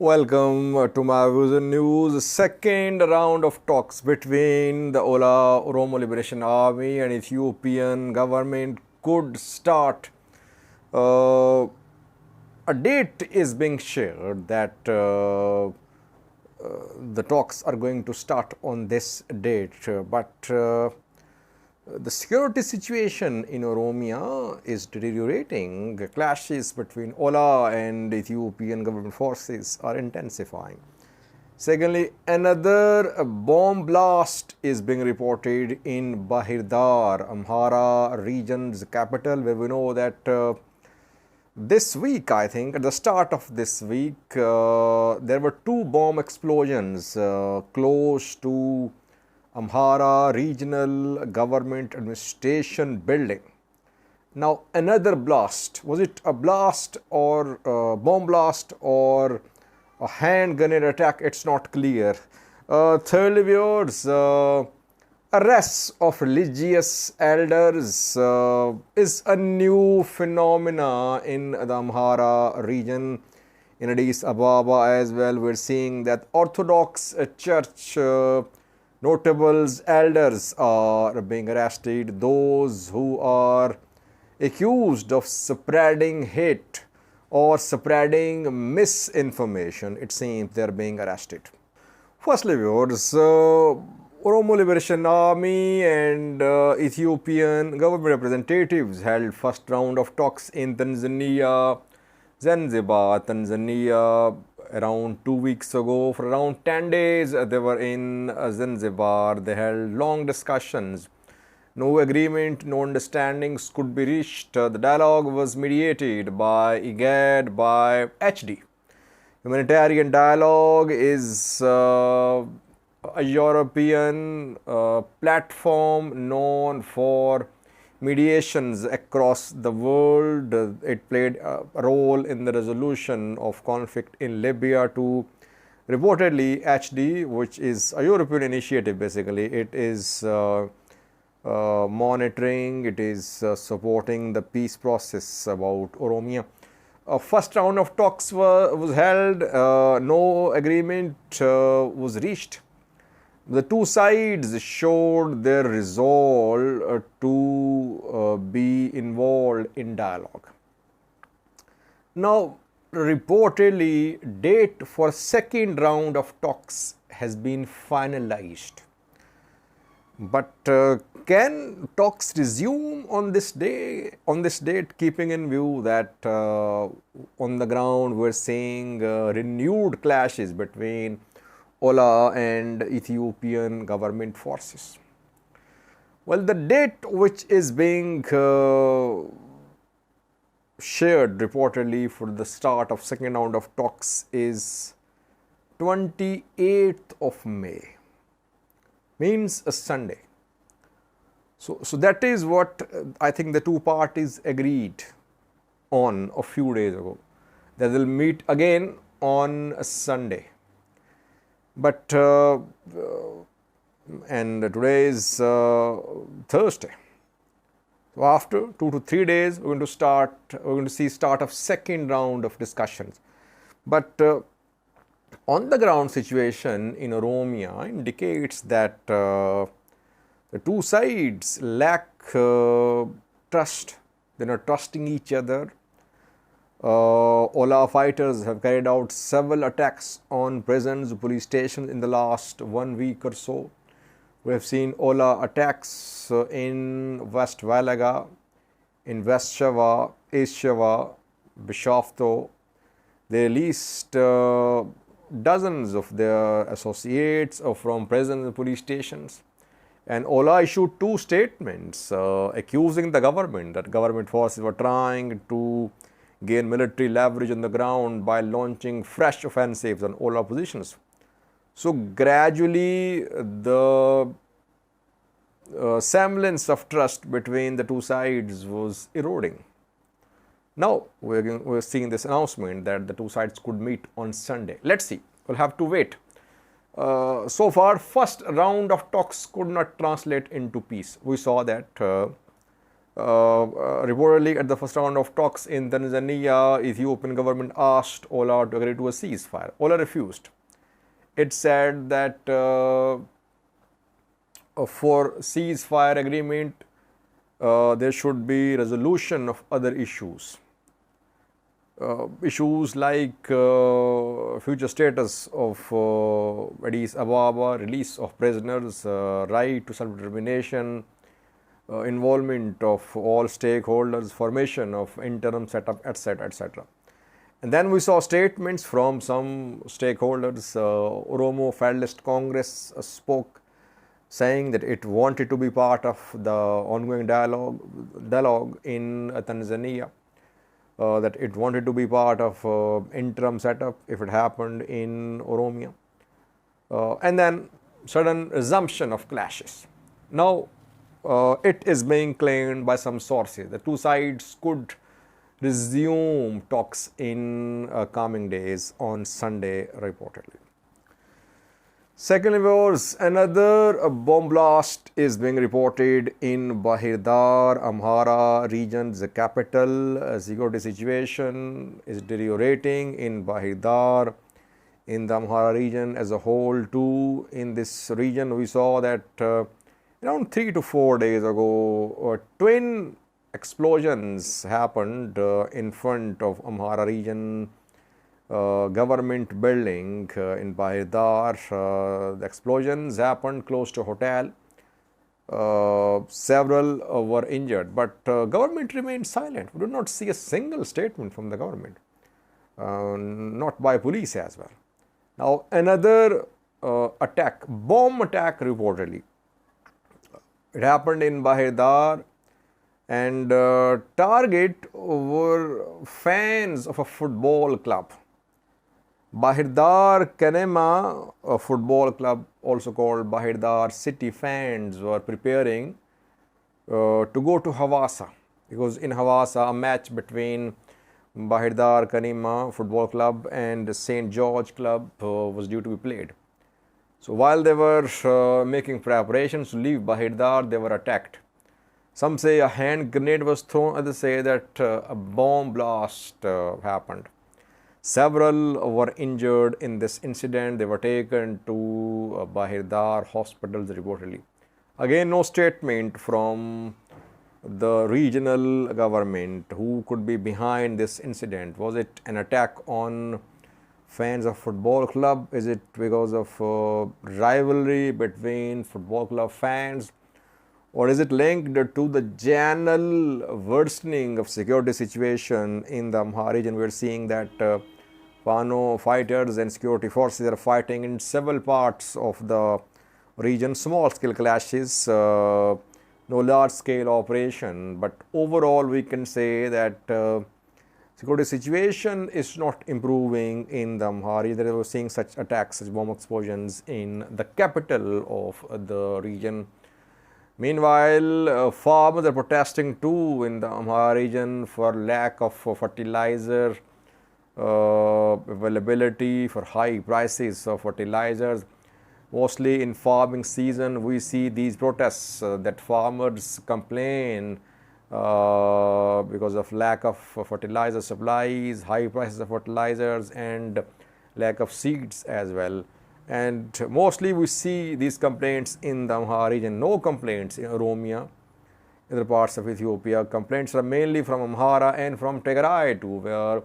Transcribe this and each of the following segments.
Welcome to my Vision News. Second round of talks between the OLA Oromo Liberation Army and Ethiopian government could start. A date is being shared that the talks are going to start on this date, but the security situation in Oromia is deteriorating. Clashes between OLA and Ethiopian government forces are intensifying. Secondly, another bomb blast is being reported in Bahir, Amhara region's capital, where we know that this week, I think, at the start of this week, there were two bomb explosions close to Amhara Regional Government Administration building. Now, another blast. Was it a blast or a bomb blast or a hand grenade attack? It's not clear. Thirdly, viewers, arrests of religious elders is a new phenomena in the Amhara region. In Addis Ababa as well, we're seeing that Orthodox church notables, elders are being arrested. Those who are accused of spreading hate or spreading misinformation, it seems they are being arrested. Firstly, viewers, Oromo Liberation Army and Ethiopian government representatives held first round of talks in Tanzania, Zanzibar, Tanzania, around 2 weeks ago. For around 10 days, they were in Zanzibar. They held long discussions. No agreement, no understandings could be reached. The dialogue was mediated by IGAD, by HD. Humanitarian dialogue is a European platform known for mediations across the world. It played a role in the resolution of conflict in Libya to reportedly HD, which is a European initiative basically. It is monitoring, it is supporting the peace process about Oromia. First round of talks was held, no agreement was reached. The two sides showed their resolve to be involved in dialogue. Now, reportedly, date for second round of talks has been finalized. But can talks resume on this date, keeping in view that on the ground we're seeing renewed clashes between OLA and Ethiopian government forces? Well, the date which is being shared reportedly for the start of second round of talks is 28th of May, means a Sunday. So that is what I think the two parties agreed on a few days ago. They will meet again on a Sunday. But and today is Thursday. So after 2 to 3 days, we're going to see start of second round of discussions. But on the ground situation in Oromia indicates that the two sides lack trust. They're not trusting each other. OLA fighters have carried out several attacks on prisons, police stations in the last 1 week or so. We have seen OLA attacks in West Valaga, in West Shava, East Shava, Bishoftu. They released dozens of their associates from prisons and police stations. And OLA issued two statements accusing the government that government forces were trying to gain military leverage on the ground by launching fresh offensives on OLA positions. So gradually the semblance of trust between the two sides was eroding. Now we're seeing this announcement that the two sides could meet on Sunday. Let's see, we'll have to wait. So far, first round of talks could not translate into peace. We saw that Reportedly, at the first round of talks in Tanzania, Ethiopian government asked OLA to agree to a ceasefire. OLA refused. It said that for ceasefire agreement, there should be resolution of other issues. Issues like future status of Addis Ababa, release of prisoners, right to self-determination, involvement of all stakeholders, formation of interim setup, etc., etc. And then we saw statements from some stakeholders. Oromo Federalist Congress spoke, saying that it wanted to be part of the ongoing dialogue in Tanzania, that it wanted to be part of interim setup if it happened in Oromia. And then sudden resumption of clashes. Now, it is being claimed by some sources that two sides could resume talks in coming days on Sunday, reportedly. Secondly, viewers, another bomb blast is being reported in Bahir, Amhara region, the capital. Security situation is deteriorating in Bahir, in the Amhara region as a whole too. In this region, we saw that around 3 to 4 days ago, twin explosions happened in front of Amhara region government building in Bahir. The explosions happened close to a hotel. Several were injured, but government remained silent. We did not see a single statement from the government, not by police as well. Now, another attack, bomb attack reportedly. It happened in Bahir, and target were fans of a football club. Bahir Kenema, a football club also called Bahir City, fans were preparing to go to Hawassa, because in Hawassa a match between Bahir Kenema football club and St. George club was due to be played. So while they were making preparations to leave Bahir, they were attacked. Some say a hand grenade was thrown, others say that a bomb blast happened. Several were injured in this incident. They were taken to Bahir hospitals reportedly. Again, no statement from the regional government who could be behind this incident. Was it an attack on fans of football club? Is it because of rivalry between football club fans? Or is it linked to the general worsening of security situation in the Amhara region? We are seeing that Fano fighters and security forces are fighting in several parts of the region. Small scale clashes, no large scale operation, but overall we can say that security situation is not improving in the Amhara region. We are seeing such attacks, such bomb explosions in the capital of the region. Meanwhile, farmers are protesting too in the Amhara region for lack of fertilizer availability, for high prices of fertilizers. Mostly in farming season, we see these protests that farmers complain because of lack of fertilizer supplies, high prices of fertilizers, and lack of seeds as well. And mostly we see these complaints in the Amhara region. No complaints in Oromia, in other parts of Ethiopia. Complaints are mainly from Amhara and from Tigray too, where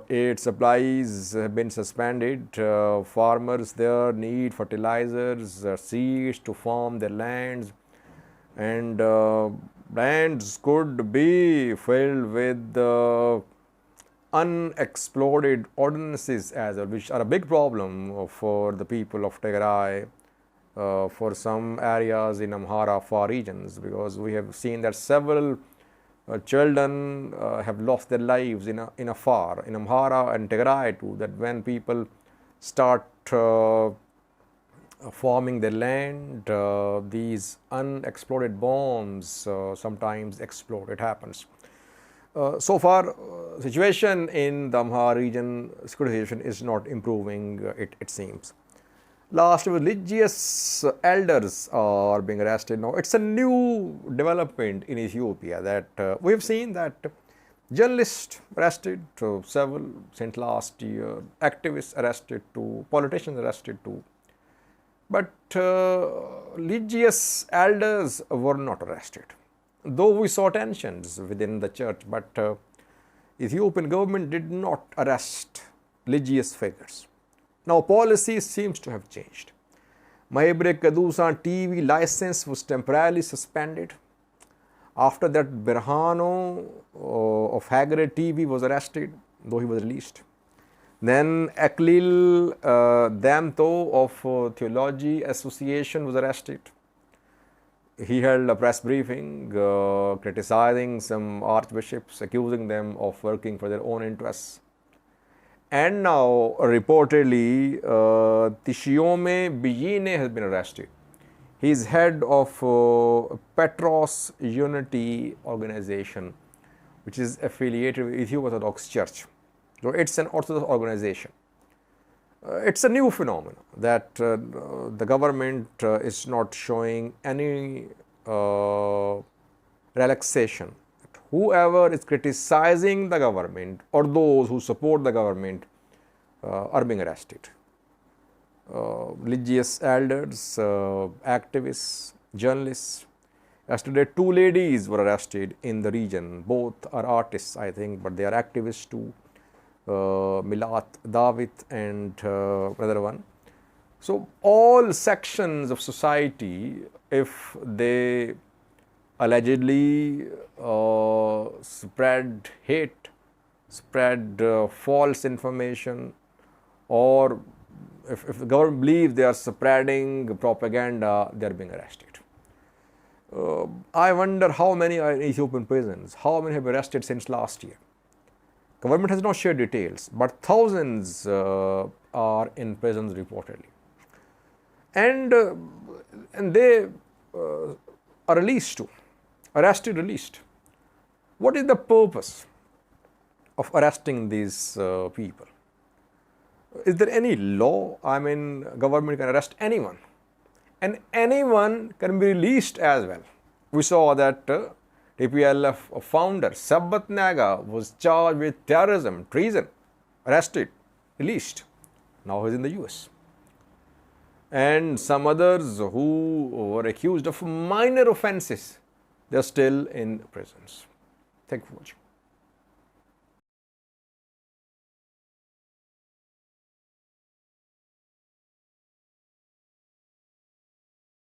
aid supplies have been suspended. Farmers there need fertilizers, seeds to farm their lands, and lands could be filled with unexploded ordnances as well, which are a big problem for the people of Tigray, for some areas in Amhara far regions, because we have seen that several children have lost their lives in Amhara and Tigray too, that when people start farming their land, these unexploded bombs sometimes explode. It happens. So far, situation in the Amhara region, security situation is not improving, it seems. Last, religious elders are being arrested now. It's a new development in Ethiopia that we have seen that journalists arrested, several since last year, activists arrested too, politicians arrested too. But religious elders were not arrested. Though we saw tensions within the church, but Ethiopian government did not arrest religious figures. Now policy seems to have changed. Mahebre Kadusan TV license was temporarily suspended. After that, Berhano of Hagre TV was arrested, though he was released. Then Aklil Damto of Theology Association was arrested. He held a press briefing criticizing some archbishops, accusing them of working for their own interests. And now, reportedly, Tishiome Bijine has been arrested. He is head of Petros Unity organization, which is affiliated with Ethiopian Orthodox Church. So it's an Orthodox organization. It's a new phenomenon that the government is not showing any relaxation. Whoever is criticizing the government or those who support the government are being arrested. Religious elders, activists, journalists. Yesterday, 2 ladies were arrested in the region. Both are artists, I think, but they are activists too. Milat David and another one. So, all sections of society, if they allegedly spread hate, spread false information, or if the government believes they are spreading propaganda, they are being arrested. I wonder how many are in Ethiopian prisons, how many have been arrested since last year. Government has not shared details, but thousands are in prisons reportedly. And they are released too, arrested, released. What is the purpose of arresting these people? Is there any law? I mean, government can arrest anyone, and anyone can be released as well. We saw that TPLF founder Sabbat Naga was charged with terrorism, treason, arrested, released. Now he's in the US. And some others who were accused of minor offenses, they're still in prisons. Thank you for watching.